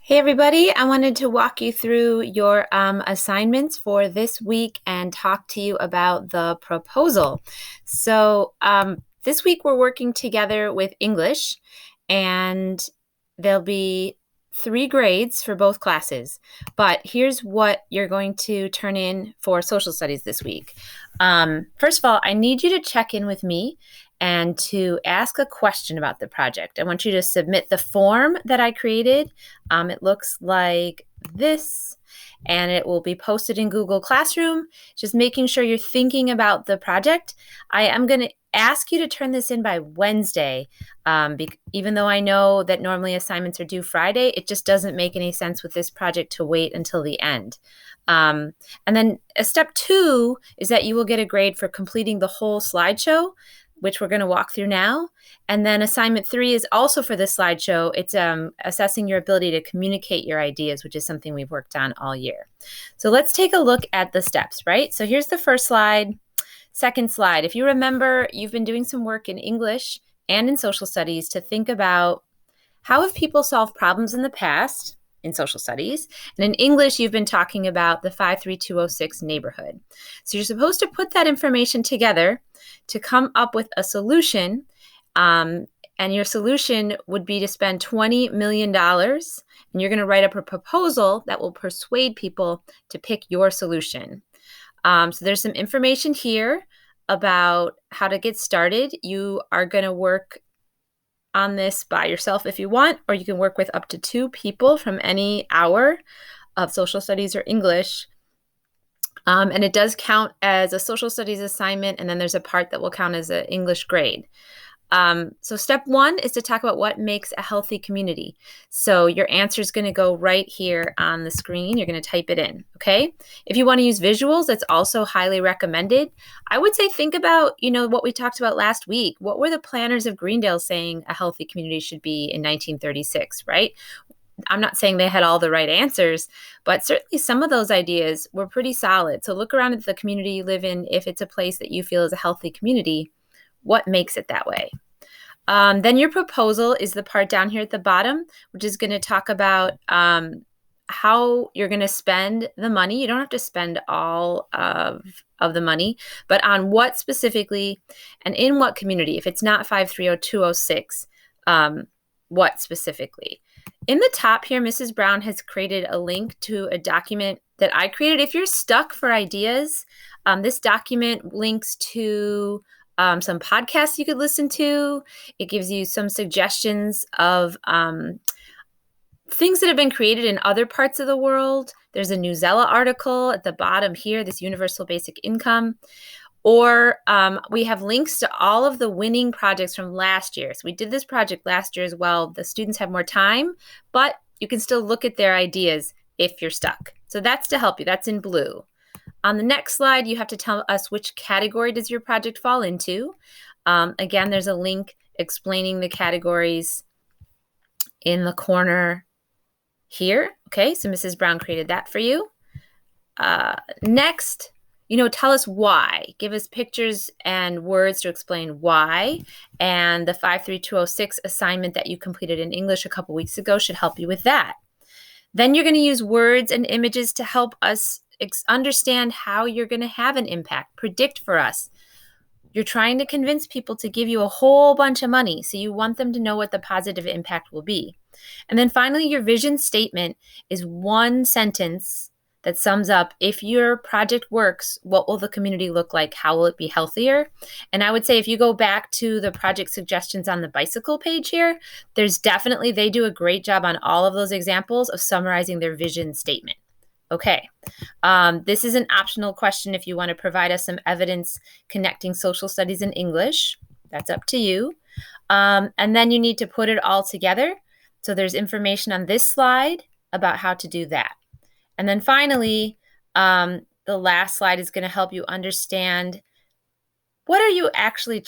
Hey everybody, I wanted to walk you through your assignments for this week and talk to you about the proposal. This week we're working together with English, and there'll be 3 grades for both classes. But here's what you're going to turn in for social studies this week. First of all, I need you to check in with me and to ask a question about the project. I want you to submit the form that I created. It looks like this, and it will be posted in Google Classroom. Just making sure you're thinking about the project. I am going to ask you to turn this in by Wednesday. Even though I know that normally assignments are due Friday, it just doesn't make any sense with this project to wait until the end. And then step 2 is that you will get a grade for completing the whole slideshow, which we're going to walk through now. And then assignment 3 is also for this slideshow. It's assessing your ability to communicate your ideas, which is something we've worked on all year. So let's take a look at the steps, right? So here's the first slide. Second slide. If you remember, you've been doing some work in English and in social studies to think about how have people solved problems in the past in social studies. And in English, you've been talking about the 53206 neighborhood. So you're supposed to put that information together to come up with a solution. And your solution would be to spend $20 million. And you're going to write up a proposal that will persuade people to pick your solution. So there's some information here about how to get started. You are going to work on this by yourself if you want, or you can work with up to 2 people from any hour of social studies or English. And it does count as a social studies assignment, and then there's a part that will count as an English grade. So step 1 is to talk about what makes a healthy community. So your answer is going to go right here on the screen. You're going to type it in, okay? If you want to use visuals, that's also highly recommended. I would say think about, what we talked about last week. What were the planners of Greendale saying a healthy community should be in 1936, right? I'm not saying they had all the right answers, but certainly some of those ideas were pretty solid. So look around at the community you live in. If it's a place that you feel is a healthy community, what makes it that way? Then your proposal is the part down here at the bottom, which is going to talk about how you're going to spend the money. You don't have to spend all of the money, but on what specifically and in what community. If it's not 530206, what specifically? In the top here, Mrs. Brown has created a link to a document that I created. If you're stuck for ideas, this document links to some podcasts you could listen to. It gives you some suggestions of things that have been created in other parts of the world. There's a Newsela article at the bottom here, this universal basic income. Or we have links to all of the winning projects from last year. So we did this project last year as well. The students have more time, but you can still look at their ideas if you're stuck. So that's to help you. That's in blue. On the next slide, you have to tell us which category does your project fall into. Again, there's a link explaining the categories in the corner here. Okay, so Mrs. Brown created that for you. Next, tell us why. Give us pictures and words to explain why. And the 53206 assignment that you completed in English a couple weeks ago should help you with that. Then you're going to use words and images to help us understand how you're going to have an impact. Predict for us. You're trying to convince people to give you a whole bunch of money, so you want them to know what the positive impact will be. And then finally, your vision statement is one sentence that sums up, if your project works, what will the community look like? How will it be healthier? And I would say if you go back to the project suggestions on the bicycle page here, they do a great job on all of those examples of summarizing their vision statement. Okay, this is an optional question if you want to provide us some evidence connecting social studies and English. That's up to you. And then you need to put it all together. So there's information on this slide about how to do that. And then finally, the last slide is going to help you understand what are you actually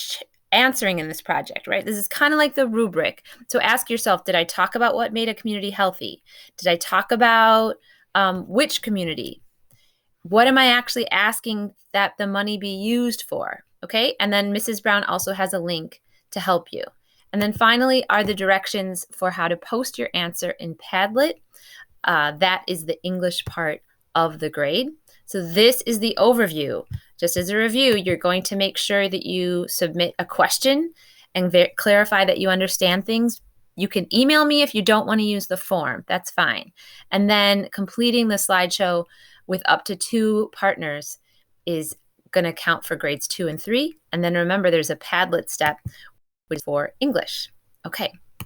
answering in this project, right? This is kind of like the rubric. So ask yourself, did I talk about what made a community healthy? Did I talk about which community? What am I actually asking that the money be used for? Okay. And then Mrs. Brown also has a link to help you. And then finally are the directions for how to post your answer in Padlet. That is the English part of the grade. So this is the overview. Just as a review, you're going to make sure that you submit a question and clarify that you understand things. You can email me if you don't want to use the form. That's fine. And then completing the slideshow with up to 2 partners is going to count for grades 2 and 3. And then remember, there's a Padlet step, which is for English. Okay,